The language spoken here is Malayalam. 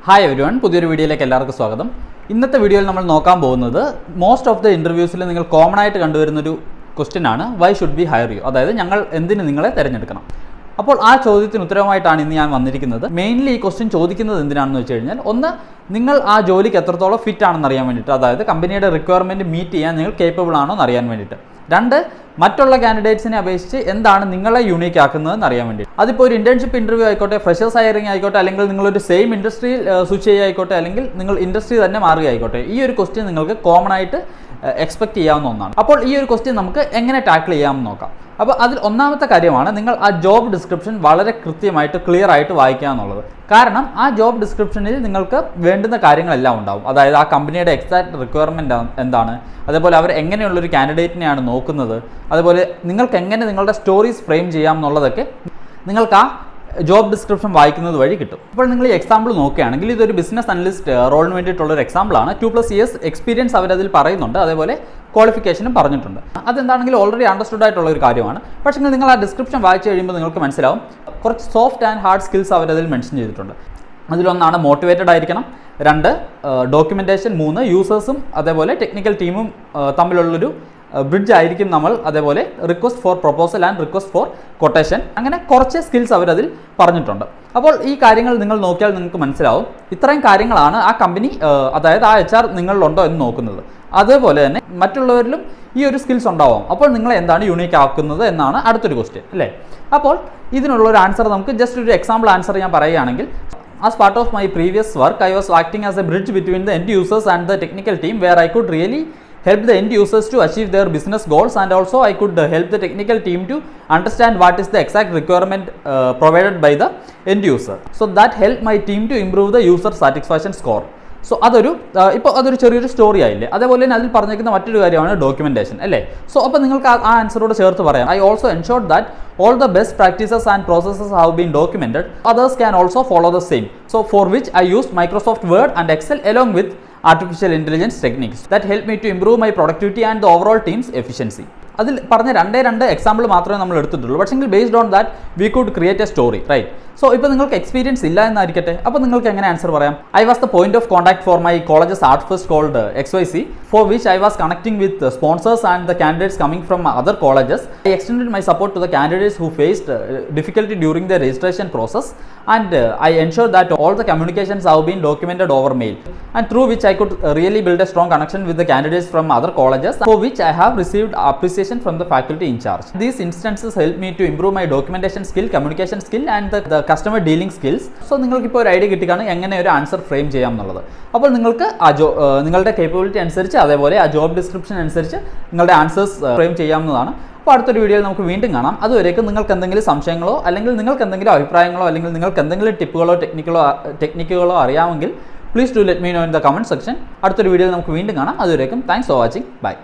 ഹായ് എവരിവൺ, പുതിയൊരു വീഡിയോയിലേക്ക് എല്ലാവർക്കും സ്വാഗതം. ഇന്നത്തെ വീഡിയോയിൽ നമ്മൾ നോക്കാൻ പോകുന്നത് മോസ്റ്റ് ഓഫ് ദ ഇൻ്റർവ്യൂസിൽ നിങ്ങൾ കോമൺ ആയിട്ട് കണ്ടുവരുന്നൊരു ക്വസ്റ്റ്യൻ ആണ്, why should be hire you? അതായത് ഞങ്ങൾ എന്തിന് നിങ്ങളെ തിരഞ്ഞെടുക്കണം? അപ്പോൾ ആ ചോദ്യത്തിന് ഉത്തരമായിട്ടാണ് ഇന്ന് ഞാൻ വന്നിരിക്കുന്നത്. മെയിൻലി ഈ ക്വസ്റ്റ്യൻ ചോദിക്കുന്നത് എന്തിനാണെന്ന് വെച്ച് കഴിഞ്ഞാൽ, ഒന്ന്, നിങ്ങൾ ആ ജോലിക്ക് എത്രത്തോളം ഫിറ്റ് ആണെന്ന് അറിയാൻ വേണ്ടിയിട്ട്, അതായത് കമ്പനിയുടെ റിക്വയർമെൻറ്റ് മീറ്റ് ചെയ്യാൻ നിങ്ങൾ കേപ്പബിൾ ആണോ എന്ന് അറിയാൻ വേണ്ടിയിട്ട്. രണ്ട്, മറ്റുള്ള കാൻഡിഡേറ്റ്സിനെ അപേക്ഷിച്ച് എന്താണ് നിങ്ങളെ യൂണീക്ക് ആക്കുന്നതെന്ന് അറിയാൻ വേണ്ടി. അതിപ്പോൾ ഒരു ഇന്റേൺഷിപ്പ് ഇന്റർവ്യൂ ആയിക്കോട്ടെ, ഫ്രഷേഴ്സ് ഹയറിംഗ് ആയിക്കോട്ടെ, അല്ലെങ്കിൽ നിങ്ങളൊരു സെയിം ഇൻഡസ്ട്രിയിൽ സ്വിച്ച് ചെയ്യുകയായിക്കോട്ടെ, അല്ലെങ്കിൽ നിങ്ങൾ ഇൻഡസ്ട്രി തന്നെ മാറുകയായിക്കോട്ടെ, ഈ ഒരു ക്വസ്റ്റ്യൻ നിങ്ങൾക്ക് കോമൺ ആയിട്ട് എക്സ്പെക്ട് ചെയ്യാവുന്ന ഒന്നാണ്. അപ്പോൾ ഈ ഒരു ക്വസ്റ്റ്യൻ നമുക്ക് എങ്ങനെ ടാക്കിൾ ചെയ്യാമെന്ന് നോക്കാം. അപ്പോൾ അതിൽ ഒന്നാമത്തെ കാര്യമാണ് നിങ്ങൾ ആ ജോബ് ഡിസ്ക്രിപ്ഷൻ വളരെ കൃത്യമായിട്ട് ക്ലിയർ ആയിട്ട് വായിക്കുക എന്നുള്ളത്. കാരണം ആ ജോബ് ഡിസ്ക്രിപ്ഷനിൽ നിങ്ങൾക്ക് വേണ്ടുന്ന കാര്യങ്ങളെല്ലാം ഉണ്ടാവും. അതായത് ആ കമ്പനിയുടെ എക്സാക്ട് റിക്വയർമെൻറ്റ് എന്താണ്, അതേപോലെ അവർ എങ്ങനെയുള്ളൊരു കാൻഡിഡേറ്റിനെയാണ് നോക്കുന്നത്, അതുപോലെ നിങ്ങൾക്ക് എങ്ങനെ നിങ്ങളുടെ സ്റ്റോറീസ് ഫ്രെയിം ചെയ്യാം എന്നുള്ളതൊക്കെ നിങ്ങൾക്ക് ആ ജോബ് ഡിസ്ക്രിപ്ഷൻ വായിക്കുന്നത് വഴി കിട്ടും. അപ്പോൾ നിങ്ങൾ ഈ എക്സാമ്പിൾ നോക്കുകയാണെങ്കിൽ ഇതൊരു ബിസിനസ് അനലിസ്റ്റ് റോളിന് വേണ്ടിയിട്ടുള്ളൊരു എക്സാമ്പിളാണ്. 2+ years എക്സ്പീരിയൻസ് അവരതിൽ പറയുന്നുണ്ട്, അതേപോലെ ക്വാളിഫിക്കേഷനും പറഞ്ഞിട്ടുണ്ട്. അതെന്താണെങ്കിലും ഓൾറെഡി അണ്ടർസ്റ്റുഡ് ആയിട്ടുള്ള ഒരു കാര്യമാണ്. പക്ഷേ നിങ്ങൾ ആ ഡിസ്ക്രിപ്ഷൻ വായിച്ച് കഴിയുമ്പോൾ നിങ്ങൾക്ക് മനസ്സിലാവും കുറച്ച് സോഫ്റ്റ് ആൻഡ് ഹാർഡ് സ്കിൽസ് അവരതിൽ മെൻഷൻ ചെയ്തിട്ടുണ്ട്. അതിലൊന്നാണ് മോട്ടിവേറ്റഡ് ആയിരിക്കണം, 2 ഡോക്യുമെൻറ്റേഷൻ, 3 യൂസേഴ്സും അതേപോലെ ടെക്നിക്കൽ ടീമും തമ്മിലുള്ളൊരു ബ്രിഡ്ജ് ആയിരിക്കും നമ്മൾ, അതേപോലെ request for proposal and request for quotation, അങ്ങനെ കുറച്ച് സ്കിൽസ് അവരതിൽ പറഞ്ഞിട്ടുണ്ട്. അപ്പോൾ ഈ കാര്യങ്ങൾ നിങ്ങൾ നോക്കിയാൽ നിങ്ങൾക്ക് മനസ്സിലാവും ഇത്രയും കാര്യങ്ങളാണ് ആ കമ്പനി, അതായത് ആ HR നിങ്ങളിലുണ്ടോ എന്ന് നോക്കുന്നത്. അതേപോലെ തന്നെ മറ്റുള്ളവരിലും ഈ ഒരു സ്കിൽസ് ഉണ്ടാവാം. അപ്പോൾ നിങ്ങളെ എന്താണ് യൂണീക്ക് ആക്കുന്നത് എന്നാണ് അടുത്തൊരു ക്വസ്റ്റ്യൻ, അല്ലേ? അപ്പോൾ ഇതിനുള്ളൊരു ആൻസർ നമുക്ക് ജസ്റ്റ് ഒരു എക്സാമ്പിൾ ആൻസർ ഞാൻ പറയുകയാണെങ്കിൽ, as part of my previous work, I was acting as a bridge between the end users and the technical team, where I could really help the end users to achieve their business goals, and also I could help the technical team to understand what is the exact requirement provided by the end user. So that helped my team to improve the user satisfaction score. So അതൊരു ചെറിയൊരു സ്റ്റോറി ആയില്ലേ. അതേപോലെ തന്നെ അതിൽ പറഞ്ഞിരിക്കുന്ന മറ്റൊരു കാര്യമാണ് ഡോക്യുമെൻറ്റേഷൻ, അല്ലേ? സോ അപ്പോൾ നിങ്ങൾക്ക് ആ ആൻസറോട് ചേർത്ത് പറയാം, I also എൻഷോർഡ് that all the best practices and processes have been documented. Others can also follow the same. So for which I used Microsoft Word and Excel along with artificial intelligence techniques that help me to improve my productivity and the overall team's efficiency. അതിൽ പറഞ്ഞ 2 എക്സാമ്പിൾ മാത്രമേ നമ്മൾ എടുത്തിട്ടുള്ളൂ. പക്ഷേ based on that we could create a story, right? So ഇപ്പോൾ നിങ്ങൾക്ക് എക്സ്പീരിയൻസ് ഇല്ല എന്നായിരിക്കട്ടെ, അപ്പോൾ നിങ്ങൾക്ക് എങ്ങനെ ആൻസർ പറയാം? I was the point of contact for my college's art fest called XYZ, for which I was connecting with sponsors and the candidates coming from other colleges. I extended my support to the candidates who faced difficulty during the registration process, and I ensured that all the communications have been documented over mail, and through which I could really build a strong connection with the candidates from other colleges, for which I have received appreciation from the faculty in charge. These instances helped me to improve my documentation skill, communication skill and the customer dealing skills. So നിങ്ങൾക്ക് ഇപ്പോൾ ഒരു ഐഡിയ കിട്ടിക്കാണ് എങ്ങനെ ഒരു ആൻസർ ഫ്രെയിം ചെയ്യാം എന്നുള്ളത്. അപ്പോൾ നിങ്ങൾക്ക് നിങ്ങളുടെ കേപ്പബിലിറ്റി അനുസരിച്ച്, അതേപോലെ ആ ജോബ് ഡിസ്ക്രിപ്ഷൻ അനുസരിച്ച് നിങ്ങളുടെ ആൻസേഴ്സ് ഫ്രെയിം ചെയ്യാവുന്നതാണ്. അപ്പോൾ അടുത്തൊരു വീഡിയോയിൽ നമുക്ക് വീണ്ടും കാണാം. അതുവരേക്കും നിങ്ങൾക്ക് എന്തെങ്കിലും സംശയങ്ങളോ, അല്ലെങ്കിൽ നിങ്ങൾക്ക് എന്തെങ്കിലും അഭിപ്രായങ്ങളോ, അല്ലെങ്കിൽ നിങ്ങൾക്ക് എന്തെങ്കിലും ടിപ്പുകളോ ടെക്നിക്കുകളോ അറിയാമെങ്കിൽ please do let me know in the comment section. അടുത്തൊരു വീഡിയോയിൽ നമുക്ക് വീണ്ടും കാണാം. അതുവരേക്കും താങ്ക്സ് ഫോർ വാച്ചിങ്. ബൈ.